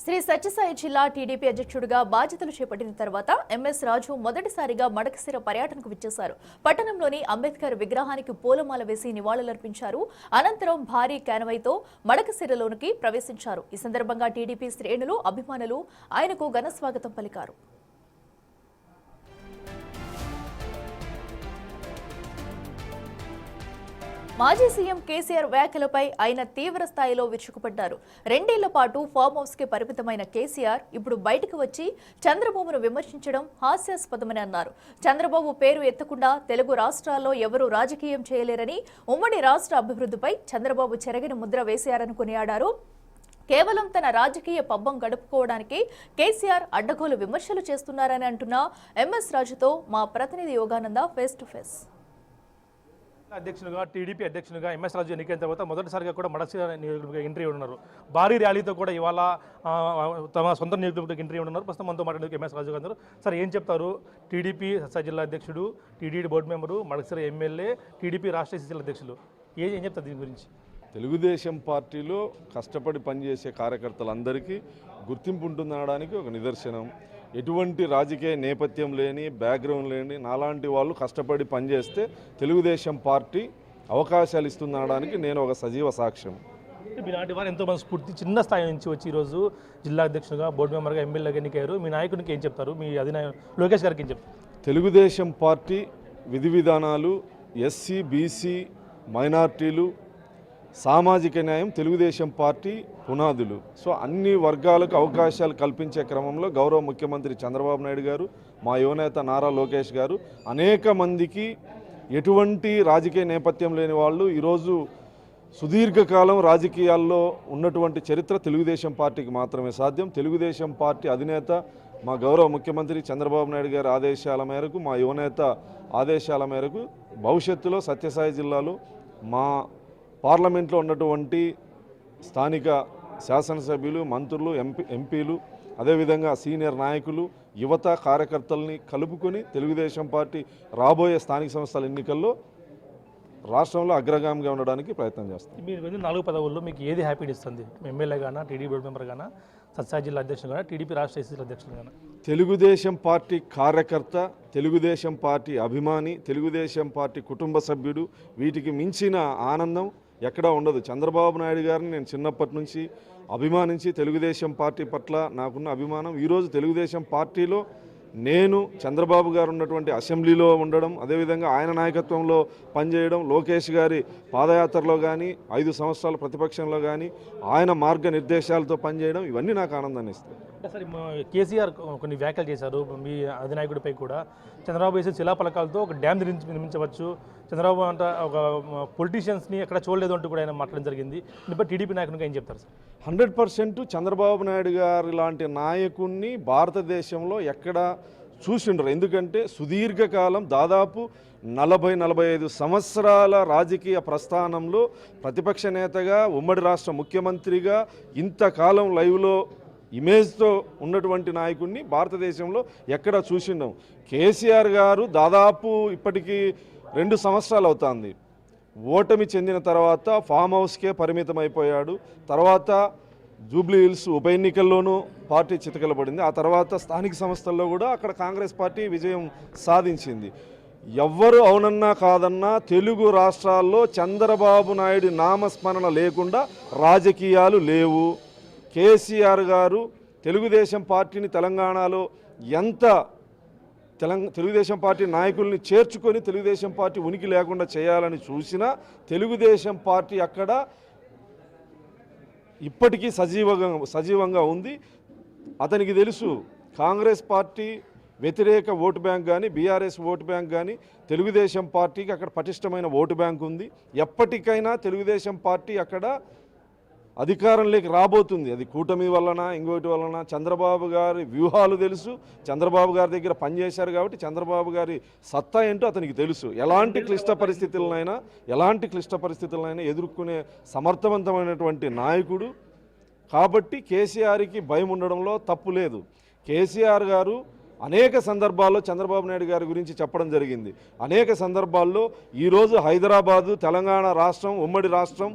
శ్రీ సత్యసాయి జిల్లా టీడీపీ అధ్యక్షుడిగా బాధ్యతలు చేపట్టిన తర్వాత ఎంఎస్ రాజు మొదటిసారిగా మడకశిర పర్యటనకు విచ్చేశారు. పట్టణంలోని అంబేద్కర్ విగ్రహానికి పూలమాల వేసి నివాళులర్పించారు. అనంతరం భారీ కాన్వాయ్తో మడకశిరలోనికి ప్రవేశించారు. ఈ సందర్భంగా టీడీపీ శ్రేణులు, అభిమానులు ఆయనకు ఘన స్వాగతం పలికారు. మాజీ సీఎం కేసీఆర్ వ్యాఖ్యలపై ఆయన తీవ్ర స్థాయిలో విరుచుకుపడ్డారు. 2 ఏళ్ల పాటు ఫామ్ హౌస్ కి పరిమితమైన కేసీఆర్ ఇప్పుడు బయటకు వచ్చి చంద్రబాబును విమర్శించడం హాస్యాస్పదమని అన్నారు. చంద్రబాబు పేరు ఎత్తకుండా తెలుగు రాష్ట్రాల్లో ఎవరూ రాజకీయం చేయలేరని, ఉమ్మడి రాష్ట్ర అభివృద్ధిపై చంద్రబాబు చెరగిన ముద్ర వేశారని కొనియాడారు. కేవలం తన రాజకీయ పబ్బం గడుపుకోవడానికి కేసీఆర్ అడ్డగోలు విమర్శలు చేస్తున్నారని అంటున్న ఎంఎస్ రాజుతో మా ప్రతినిధి యోగానంద ఫేస్ టు ఫేస్. అధ్యక్షునిగా టీడీపీ అధ్యక్షునిగా ఎంఎస్ రాజు ఎన్నికైన తర్వాత మొదటిసారిగా కూడా మడకశిర నియోజకవర్గ ఎంట్రీ ఉన్నారు. భారీ ర్యాలీతో కూడా ఇవాళ తమ సొంత నియోజకవర్గ ఎంట్రీ ఉన్నారు. ప్రస్తుతం మనతో మాట్లాడేందుకు ఎంఎస్ రాజు గారు. సార్, ఏం చెప్తారు? టీడీపీ సత్యసాయి జిల్లా అధ్యక్షుడు, TDP board member, Madakasira MLA, TDP రాష్ట్ర జిల్లా అధ్యక్షులు, ఏం చెప్తారు దీని గురించి? తెలుగుదేశం పార్టీలో కష్టపడి పనిచేసే కార్యకర్తలందరికీ గుర్తింపు ఉంటుందనడానికి ఒక నిదర్శనం. ఎటువంటి రాజకీయ నేపథ్యం లేని, బ్యాక్గ్రౌండ్ లేని నాలాంటి వాళ్ళు కష్టపడి పనిచేస్తే తెలుగుదేశం పార్టీ అవకాశాలు ఇస్తుందనడానికి నేను ఒక సజీవ సాక్ష్యం. మీలాంటి వారు ఎంతోమంది స్ఫూర్తి చిన్న స్థాయి నుంచి వచ్చి ఈరోజు జిల్లా అధ్యక్షునిగా, బోర్డు మెంబర్గా, ఎమ్మెల్యేగా ఎన్నికయ్యారు. మీ నాయకునికి ఏం చెప్తారు? మీ అధినాయకుడు లోకేష్ గారికి ఏం చెప్తారు? తెలుగుదేశం పార్టీ విధి విధానాలు, ఎస్సీ, బీసీ, మైనార్టీలు, సామాజిక న్యాయం తెలుగుదేశం పార్టీ పునాదులు. సో అన్ని వర్గాలకు అవకాశాలు కల్పించే క్రమంలో గౌరవ ముఖ్యమంత్రి చంద్రబాబు నాయుడు గారు, మా యువనేత నారా లోకేష్ గారు అనేక మందికి ఎటువంటి రాజకీయ నేపథ్యం లేని వాళ్ళు ఈరోజు సుదీర్ఘకాలం రాజకీయాల్లో ఉన్నటువంటి చరిత్ర తెలుగుదేశం పార్టీకి మాత్రమే సాధ్యం. తెలుగుదేశం పార్టీ అధినేత మా గౌరవ ముఖ్యమంత్రి చంద్రబాబు నాయుడు గారి ఆదేశాల మేరకు, మా యువనేత ఆదేశాల మేరకు భవిష్యత్తులో సత్యసాయి జిల్లాలో మా పార్లమెంట్లో ఉన్నటువంటి స్థానిక శాసనసభ్యులు, మంత్రులు, ఎంపీలు, అదేవిధంగా సీనియర్ నాయకులు, యువత, కార్యకర్తల్ని కలుపుకొని తెలుగుదేశం పార్టీ రాబోయే స్థానిక సంస్థల ఎన్నికల్లో రాష్ట్రంలో అగ్రగామిగా ఉండడానికి ప్రయత్నం చేస్తాం. మీరు 4 పదవుల్లో మీకు ఏది హ్యాపీ ఇస్తుంది? ఎమ్మెల్యే గానా, టీడీపీ బోర్డు మెంబర్ గానా, సత్యసాయి జిల్లా అధ్యక్షుడు గానా, టీడీపీ రాష్ట్ర ఎస్సీ అధ్యక్షుడు గానా? తెలుగుదేశం పార్టీ కార్యకర్త, తెలుగుదేశం పార్టీ అభిమాని, తెలుగుదేశం పార్టీ కుటుంబ సభ్యుడు, వీటికి మించిన ఆనందం ఎక్కడా ఉండదు. చంద్రబాబు నాయుడు గారిని నేను చిన్నప్పటి నుంచి అభిమానించి తెలుగుదేశం పార్టీ పట్ల నాకున్న అభిమానం ఈరోజు తెలుగుదేశం పార్టీలో నేను చంద్రబాబు గారు ఉన్నటువంటి అసెంబ్లీలో ఉండడం, అదేవిధంగా ఆయన నాయకత్వంలో పనిచేయడం, లోకేష్ గారి పాదయాత్రలో కానీ 5 సంవత్సరాల ప్రతిపక్షంలో కానీ ఆయన మార్గనిర్దేశాలతో పనిచేయడం, ఇవన్నీ నాకు ఆనందాన్ని ఇస్తాయి. సరే, కేసీఆర్ కొన్ని వ్యాఖ్యలు చేశారు. మీ అధినాయకుడిపై కూడా చంద్రబాబు వేసిన శిలాఫలకాలతో ఒక డ్యామ్ నిర్మించవచ్చు, చంద్రబాబు అంట ఒక పొలిటీషియన్స్ని ఎక్కడ చూడలేదు అంటూ కూడా ఆయన మాట్లాడడం జరిగింది. ఇప్పుడు టీడీపీ నాయకునికి ఏం చెప్తారు సార్? 100% చంద్రబాబు నాయుడు గారు లాంటి నాయకుడిని భారతదేశంలో ఎక్కడ చూసిండ్రు. ఎందుకంటే సుదీర్ఘకాలం దాదాపు 40-45 సంవత్సరాల రాజకీయ ప్రస్థానంలో ప్రతిపక్ష నేతగా, ఉమ్మడి రాష్ట్ర ముఖ్యమంత్రిగా ఇంతకాలం లైవ్లో ఇమేజ్తో ఉన్నటువంటి నాయకుడిని భారతదేశంలో ఎక్కడ చూసిండం. కేసీఆర్ గారు దాదాపు ఇప్పటికీ 2 సంవత్సరాలు అవుతుంది. ఓటమి చెందిన తర్వాత ఫామ్ హౌస్కే పరిమితం అయిపోయాడు. తర్వాత జూబ్లీ హిల్స్ ఉప ఎన్నికల్లోనూ పార్టీ చితకలబడింది. ఆ తర్వాత స్థానిక సంస్థల్లో కూడా అక్కడ కాంగ్రెస్ పార్టీ విజయం సాధించింది. ఎవ్వరు అవునన్నా కాదన్నా తెలుగు రాష్ట్రాల్లో చంద్రబాబు నాయుడు నామస్మరణ లేకుండా రాజకీయాలు లేవు. కేసీఆర్ గారు తెలుగుదేశం పార్టీని తెలంగాణలో ఎంత తెలుగుదేశం పార్టీ నాయకుల్ని చేర్చుకొని తెలుగుదేశం పార్టీ ఉనికి లేకుండా చేయాలని చూసినా తెలుగుదేశం పార్టీ అక్కడ ఇప్పటికీ సజీవంగా ఉంది. అతనికి తెలుసు కాంగ్రెస్ పార్టీ వ్యతిరేక ఓటు బ్యాంక్ కానీ, బీఆర్ఎస్ ఓటు బ్యాంక్ కానీ తెలుగుదేశం పార్టీకి అక్కడ పటిష్టమైన ఓటు బ్యాంక్ ఉంది. ఎప్పటికైనా తెలుగుదేశం పార్టీ అక్కడ అధికారంలోకి రాబోతుంది. అది కూటమి వలన, ఇంకోటి వలన. చంద్రబాబు గారి వ్యూహాలు తెలుసు, చంద్రబాబు గారి దగ్గర పనిచేశారు కాబట్టి చంద్రబాబు గారి సత్తా ఏంటో అతనికి తెలుసు. ఎలాంటి క్లిష్ట పరిస్థితులనైనా ఎదుర్కొనే సమర్థవంతమైనటువంటి నాయకుడు. కాబట్టి కేసీఆర్కి భయం ఉండడంలో తప్పు లేదు. కేసీఆర్ గారు అనేక సందర్భాల్లో చంద్రబాబు నాయుడు గారి గురించి చెప్పడం జరిగింది. అనేక సందర్భాల్లో ఈరోజు హైదరాబాదు, తెలంగాణ రాష్ట్రం, ఉమ్మడి రాష్ట్రం,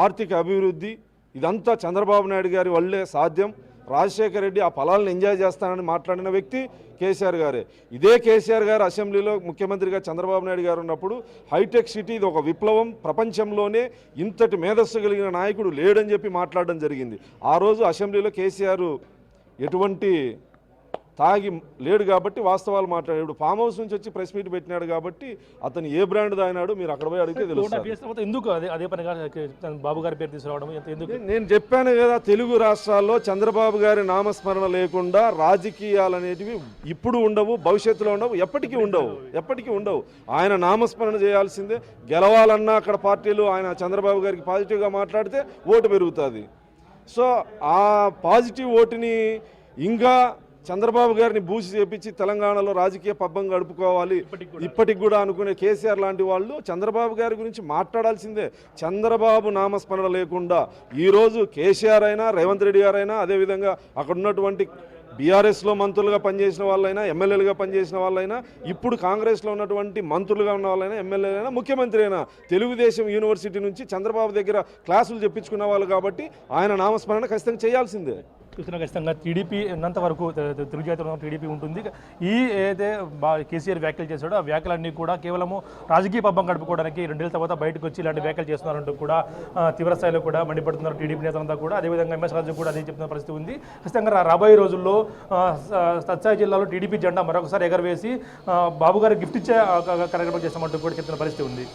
ఆర్థిక అభివృద్ధి ఇదంతా చంద్రబాబు నాయుడు గారి వల్లే సాధ్యం. రాజశేఖర రెడ్డి ఆ ఫలాలను ఎంజాయ్ చేస్తానని మాట్లాడిన వ్యక్తి కేసీఆర్ గారే. ఇదే కేసీఆర్ గారు అసెంబ్లీలో ముఖ్యమంత్రిగా చంద్రబాబు నాయుడు గారు ఉన్నప్పుడు హైటెక్ సిటీ ఇది ఒక విప్లవం, ప్రపంచంలోనే ఇంతటి మేధస్సు కలిగిన నాయకుడు లేడని చెప్పి మాట్లాడడం జరిగింది. ఆ రోజు అసెంబ్లీలో కేసీఆర్ ఎటువంటి తాగి లేడు కాబట్టి వాస్తవాలు మాట్లాడాడు. ఫామ్ హౌస్ నుంచి వచ్చి ప్రెస్ మీట్ పెట్టినాడు కాబట్టి అతను ఏ బ్రాండ్ తాగినాడు మీరు అక్కడ పోయి అడిగితే తెలుస్తుంది. ఎందుకు అదే పనిగా బాబు గారి పేరు తీసుకురావడం ఎందుకు? నేను చెప్పాను కదా, తెలుగు రాష్ట్రాల్లో చంద్రబాబు గారి నామస్మరణ లేకుండా రాజకీయాలు అనేటివి ఇప్పుడు ఉండవు, భవిష్యత్తులో ఉండవు, ఎప్పటికీ ఉండవు. ఆయన నామస్మరణ చేయాల్సిందే. గెలవాలన్నా అక్కడ పార్టీలు ఆయన చంద్రబాబు గారికి పాజిటివ్గా మాట్లాడితే ఓటు పెరుగుతుంది. సో ఆ పాజిటివ్ ఓటుని ఇంకా చంద్రబాబు గారిని బూసి చేపించి తెలంగాణలో రాజకీయ పబ్బం గడుపుకోవాలి ఇప్పటికి కూడా అనుకునే కేసీఆర్ లాంటి వాళ్ళు చంద్రబాబు గారి గురించి మాట్లాడాల్సిందే. చంద్రబాబు నామస్మరణ లేకుండా ఈరోజు కేసీఆర్ అయినా రేవంత్ రెడ్డి గారైనా అదేవిధంగా అక్కడ ఉన్నటువంటి బీఆర్ఎస్లో మంత్రులుగా పనిచేసిన వాళ్ళైనా, ఎమ్మెల్యేలుగా పనిచేసిన వాళ్ళైనా, ఇప్పుడు కాంగ్రెస్లో ఉన్నటువంటి మంత్రులుగా ఉన్న వాళ్ళైనా, ఎమ్మెల్యేలైనా, ముఖ్యమంత్రి అయినా తెలుగుదేశం యూనివర్సిటీ నుంచి చంద్రబాబు దగ్గర క్లాసులు చెప్పించుకున్న వాళ్ళు కాబట్టి ఆయన నామస్మరణ ఖచ్చితంగా చేయాల్సిందే. చూసినా ఖచ్చితంగా టీడీపీ ఉన్నంత వరకు తెలుగు జాతిలో టీడీపీ ఉంటుంది. ఈ ఏదైతే కేసీఆర్ వ్యాఖ్యలు చేశాడో ఆ వ్యాఖ్యలన్నీ కూడా కేవలము రాజకీయ పబ్బం గడుపుకోవడానికి 2 ఏళ్ల తర్వాత బయటకు వచ్చి ఇలాంటి వ్యాఖ్యలు చేస్తున్నారంటూ కూడా తీవ్రస్థాయిలో కూడా మండిపడుతున్నారు టీడీపీ నేతలంతా కూడా. అదేవిధంగా ఎంఎస్ రాజు కూడా అదే చెప్తున్న పరిస్థితి ఉంది. ఖచ్చితంగా రాబోయే రోజుల్లో సత్సాయి జిల్లాలో టీడీపీ జెండా మరొకసారి ఎగరవేసి బాబు గారు గిఫ్ట్ ఇచ్చే కార్యక్రమం చేస్తామంటూ కూడా చెప్తున్న పరిస్థితి ఉంది.